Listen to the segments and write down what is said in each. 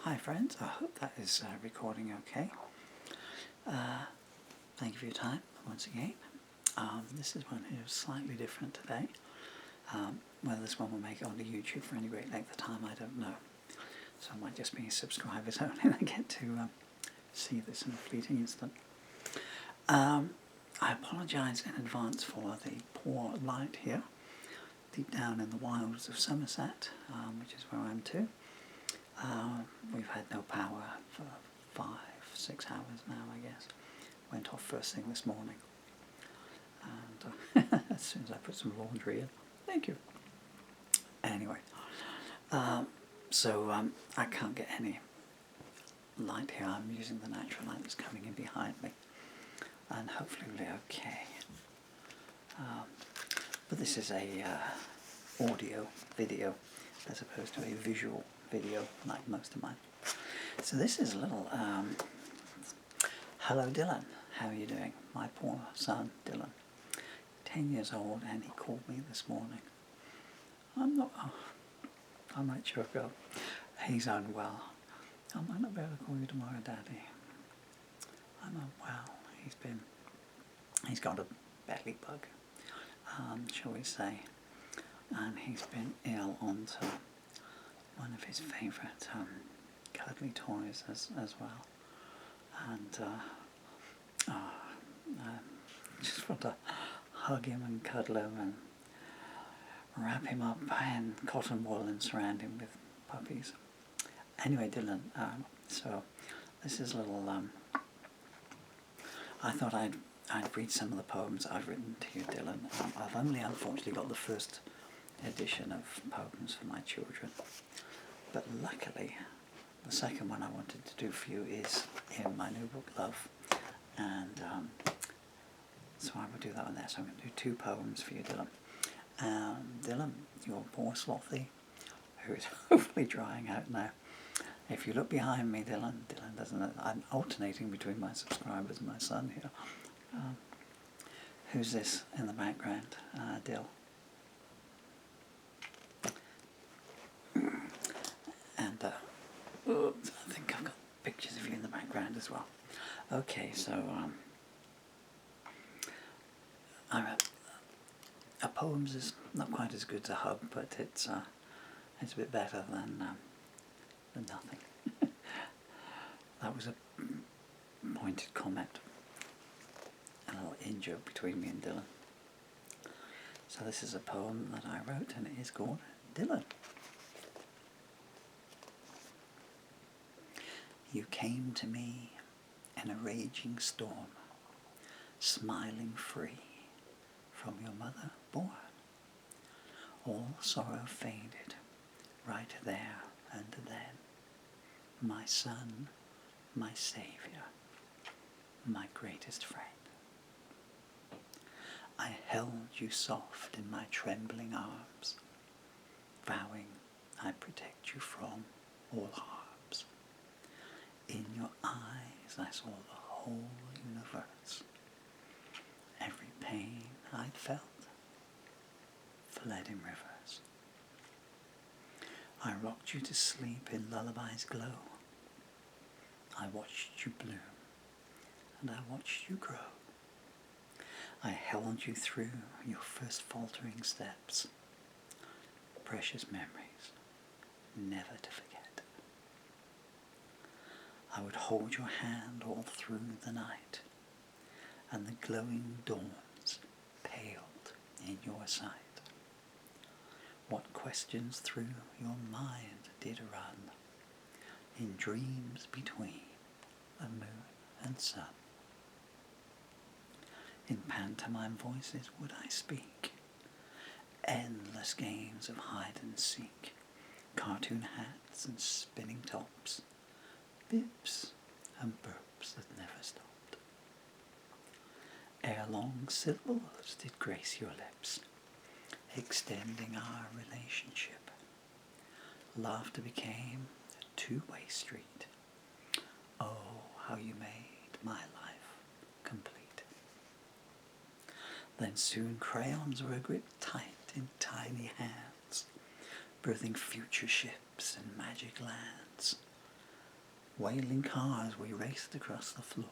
Hi friends, I hope that is recording okay. Thank you for your time once again. This is one who's slightly different today. Whether this one will make it onto YouTube for any great length of time, I don't know. So it might just be subscribers only that get to see this in a fleeting instant. I apologise in advance for the poor light here, deep down in the wilds of Somerset, which is where I'm to. We've had no power for 5-6 hours now, I guess. Went off first thing this morning, and as soon as I put some laundry in. Thank you. Anyway, so I can't get any light here. I'm using the natural light that's coming in behind me, and hopefully it'll be okay. But this is a audio video as opposed to a visual video like most of mine. So this is a little hello Dylan, how are you doing? My poor son Dylan, 10 years old, and he called me this morning. I might choke up. He's unwell. I might not be able to call you tomorrow, Daddy. I'm unwell. He's got a belly bug, shall we say, and he's been ill onto one of his favourite cuddly toys as well, and just want to hug him and cuddle him and wrap him up in cotton wool and surround him with puppies. Anyway, Dylan, so this is a little, I thought I'd read some of the poems I've written to you, Dylan. I've only unfortunately got the first edition of poems for my children, but luckily the second one I wanted to do for you is in my new book Love, and so I will do that one there. So I'm going to do 2 poems for you, Dylan. Dylan, your poor Slothie, who is hopefully drying out now. If you look behind me, Dylan doesn't. I'm alternating between my subscribers and my son here. Who's this in the background? Dill. And I think I've got pictures of you in the background as well. Okay, so a poems is not quite as good as a hug, but it's a bit better than nothing. That was a pointed comment, a little in-joke between me and Dylan. So this is a poem that I wrote, and it is called Dylan. You came to me in a raging storm, smiling free, from your mother born. All sorrow faded, right there and then. My son, my saviour, my greatest friend. I held you soft in my trembling arms, vowing I'd protect you from all harms. In your eyes I saw the whole universe. Every pain I'd felt fled in rivers. I rocked you to sleep in lullaby's glow. I watched you bloom, and I watched you grow. I held you through your first faltering steps. Precious memories, never to forget. I would hold your hand all through the night, and the glowing dawns paled in your sight. What questions through your mind did run, in dreams between the moon and sun. In pantomime voices would I speak, endless games of hide and seek, cartoon hats and spinning tops, bips and burps that never stopped. Ere long syllables did grace your lips, extending our relationship. Laughter became a two-way street. Oh, how you made my life complete. Then soon crayons were gripped tight in tiny hands, birthing future ships and magic lands. Wailing cars we raced across the floor,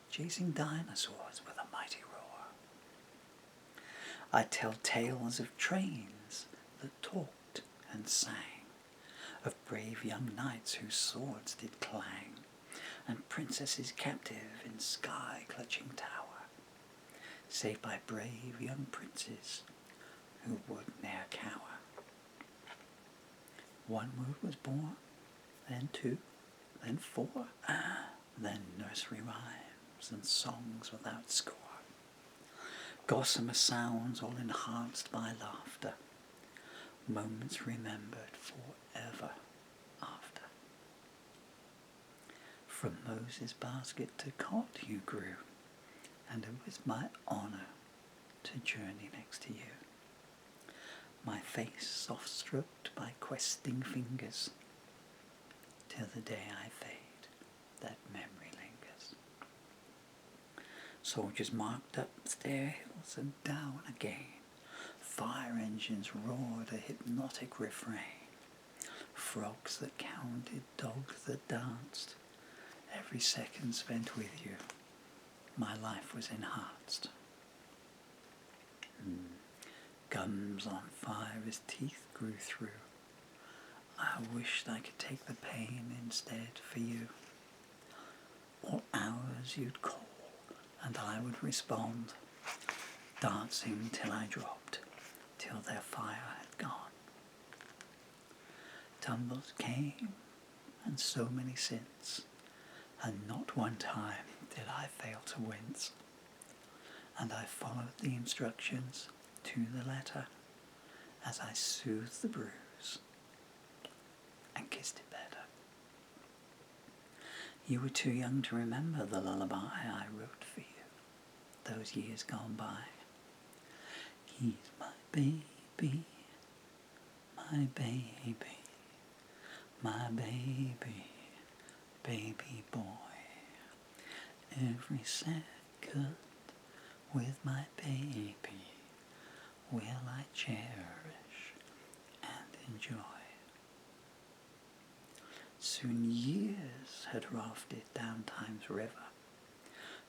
chasing dinosaurs with a mighty roar. I'd tell tales of trains that talked and sang, of brave young knights whose swords did clang, and princesses captive in sky-clutching tower, saved by brave young princes who would ne'er cower. One word was born, then two, then four, then nursery rhymes and songs without score, gossamer sounds all enhanced by laughter, moments remembered forever after. From Moses' basket to cot you grew, and it was my honour to journey next to you. My face soft stroked by questing fingers, till the day I fade, that memory lingers. Soldiers marked up stair hills and down again. Fire engines roared a hypnotic refrain. Frogs that counted, dogs that danced. Every second spent with you, my life was enhanced. Gums on fire as teeth grew through. I wished I could take the pain instead for you. All hours you'd call and I would respond, dancing till I dropped, till their fire had gone. Tumbles came, and so many since, and not one time did I fail to wince. And I followed the instructions to the letter as I soothed the bruise and kissed it better. You were too young to remember the lullaby I wrote for you those years gone by. He's my baby, my baby, my baby, baby boy. Every second with my baby will I cherish and enjoy. Soon years had rafted down time's river,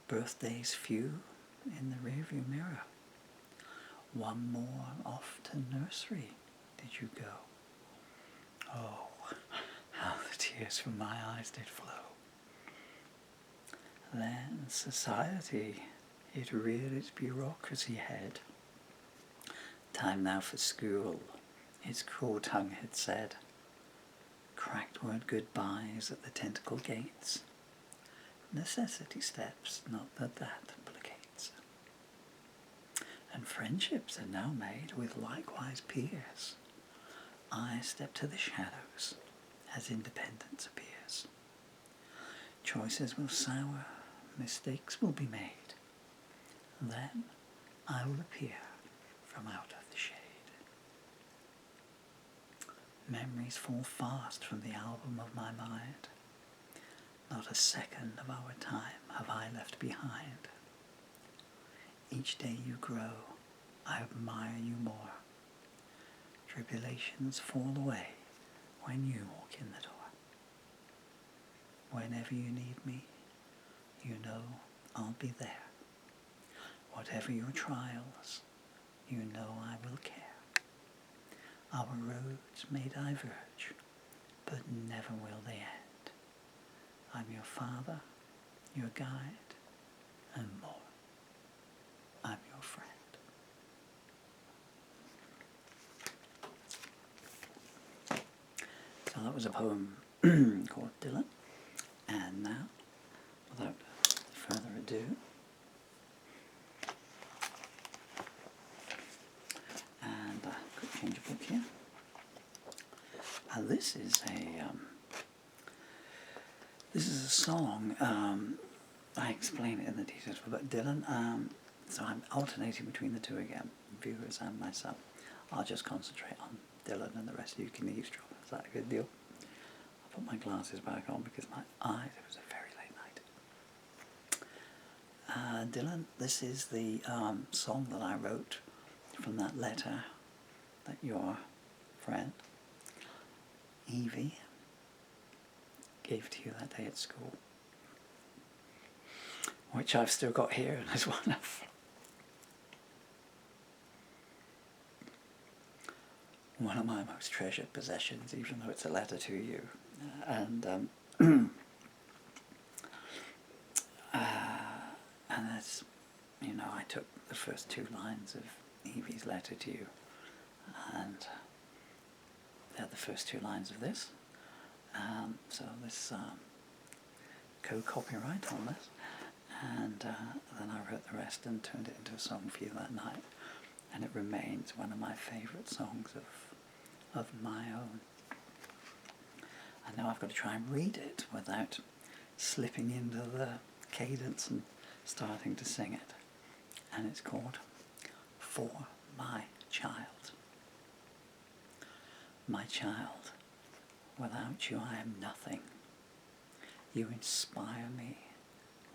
birthdays few in the rearview mirror. One more off to nursery did you go. Oh, how the tears from my eyes did flow. Then society, it reared its bureaucracy head. Time now for school, its cruel tongue had said. Cracked word goodbyes at the tentacle gates. Necessity steps, not that implicates. And friendships are now made with likewise peers. I step to the shadows as independence appears. Choices will sour, mistakes will be made. Then I will appear from out of the shade. Memories fall fast from the album of my mind. Not a second of our time have I left behind. Each day you grow, I admire you more. Tribulations fall away when you walk in the door. Whenever you need me, you know I'll be there. Whatever your trials, you know I will care. Our roads may diverge, but never will they end. I'm your father, your guide, and more. I'm your friend. So that was a poem called Dylan. And now, without further ado, and quick change of book here. This is a song. I explain it in the details about Dylan. So I'm alternating between the two again, viewers and myself. I'll just concentrate on Dylan, and the rest of you can eavesdrop. Is that a good deal? I'll put my glasses back on because my eyes. It was a very late night. Dylan, this is the song that I wrote from that letter that your friend Evie gave to you that day at school, which I've still got here and is one of my most treasured possessions, even though it's a letter to you. And that's, you know, I took the first 2 lines of Evie's letter to you, and they're the first 2 lines of this. So this co-copyright on this, and then I wrote the rest and turned it into a song for you that night, and it remains one of my favourite songs of my own. And now I've got to try and read it without slipping into the cadence and starting to sing it. And it's called For My Child. My child, without you I am nothing. You inspire me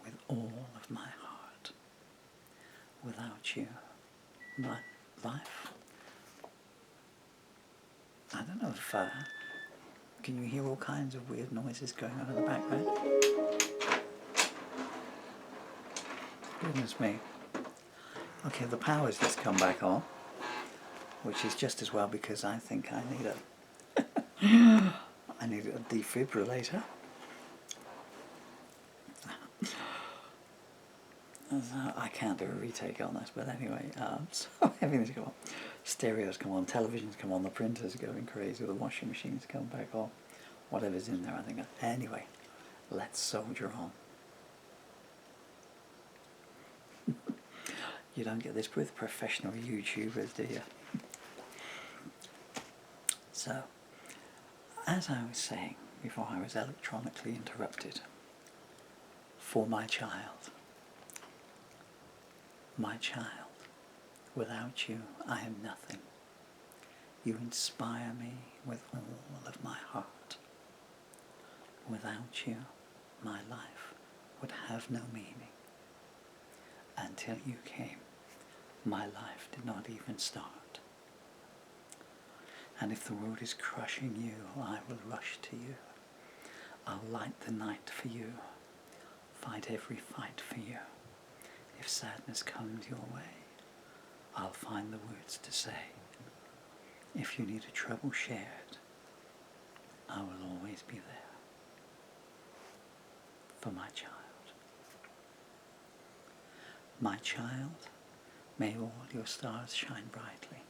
with all of my heart. Without you, my life... I don't know if... can you hear all kinds of weird noises going on in the background? Goodness me. Okay, the power's just come back on, which is just as well because I think I need I need a defibrillator. I can't do a retake on this, but anyway, so everything's come on. Stereos come on, televisions come on, the printer's going crazy, the washing machines come back on, whatever's in there, I think. Anyway, let's soldier on. You don't get this with professional YouTubers, do you? So, as I was saying before I was electronically interrupted, for my child. My child, without you I am nothing. You inspire me with all of my heart. Without you, my life would have no meaning. Until you came, my life did not even start. And if the road is crushing you, I will rush to you. I'll light the night for you, fight every fight for you. If sadness comes your way, I'll find the words to say. If you need a trouble shared, I will always be there. For my child. My child, may all your stars shine brightly.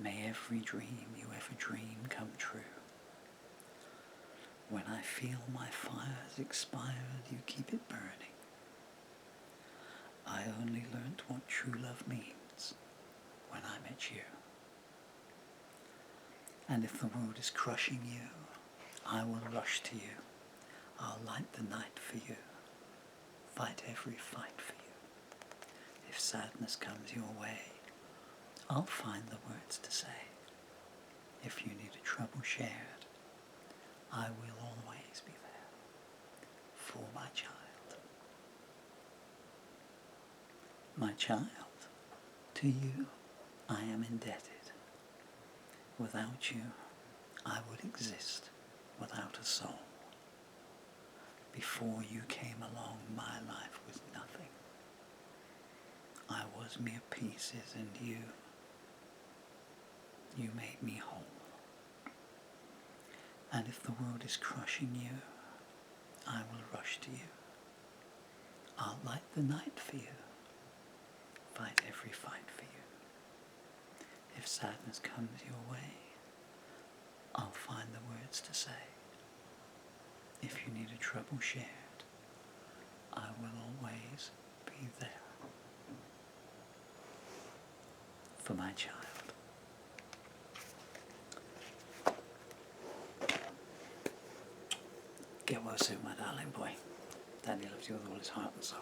May every dream you ever dreamed come true. When I feel my fire's expired, you keep it burning. I only learnt what true love means when I met you. And if the world is crushing you, I will rush to you. I'll light the night for you, fight every fight for you. If sadness comes your way, I'll find the words to say. If you need a trouble shared, I will always be there for my child. My child, to you I am indebted. Without you, I would exist without a soul. Before you came along, my life was nothing. I was mere pieces, and you made me whole. And if the world is crushing you, I will rush to you. I'll light the night for you, fight every fight for you. If sadness comes your way, I'll find the words to say. If you need a trouble shared, I will always be there for my child. Get well soon, my darling boy. Daddy loves you with all his heart and soul.